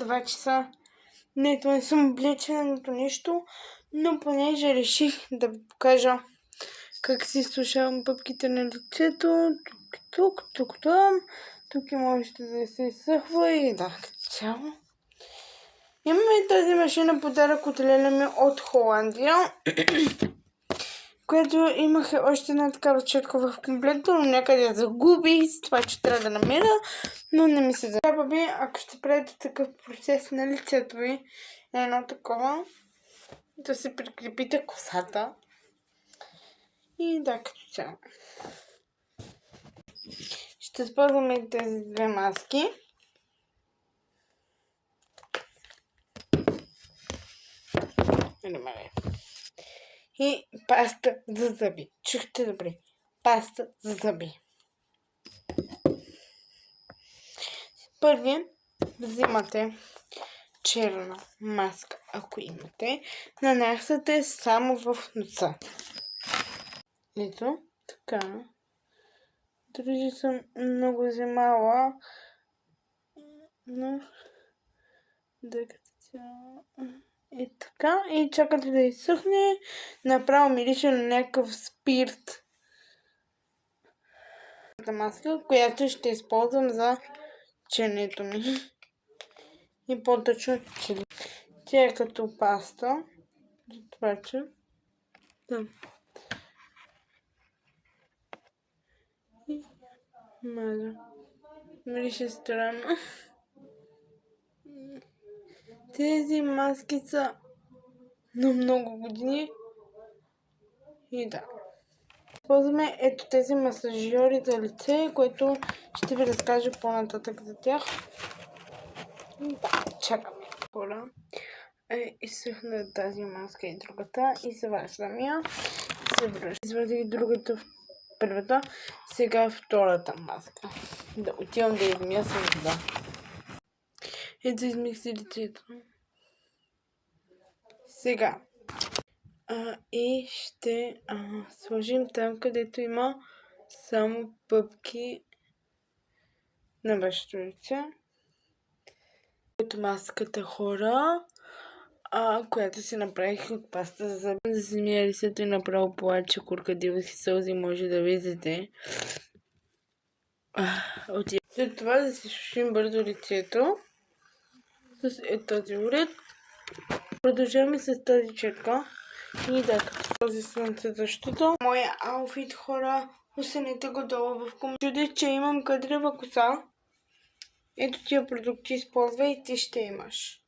2 часа. Нито не съм облечена, нито нищо, но понеже реших да ви покажа как си слушавам пъпките на лицето. Тук, там. Тук можете да се изсъхва и да, като цяло. Имаме тази машина подарък от леля ми от Холандия, което имах още една такава четка в комплекта, но някъде я загубих, с това, че трябва да намеря, но не ми се трябва би, ако ще правите такъв процес на лицето ви, едно такова, да се прикрепите косата и да, като цяло. Ще използваме тези 2 маски. И паста за зъби. Чухте добре. Паста за зъби. Първи взимате черна маска, ако имате. Нанасяте само в носа. Ето, така. Държи съм много взимала. Но е така. И чакате да изсъхне. Направо мирише на някакъв спирт. Маска, която ще използвам за ченето ми. И по-точно чили. Тя е като паста. Това че. Да. И маза. Мирише странно. Тези маски са на много години. И да. Използваме ето тези масажьори за лице, което ще ви разкажа по-нататък за тях. Да, чакаме. Хора. Изсъхна тази маска и другата и заваждам я. Се връща. Извадих другата в първата, сега втората маска. Да отивам да измия с вода. Ето измих си лицето. Сега. И ще сложим там, където има само пъпки на вашето лице. Ето маската, хора, която си направих от паста за зъби. За самия лицето и направо плаче, куркадива си сълзи, може да видите. След това да си сушим бързо лицето с този уред. Продължаваме с тази четка. И да, като този слънцезащита. Моя аутфит, хора, останете го долу в коментарите. Чудех, че имам кадрева коса. Ето тия продукти използвай и ти ще имаш.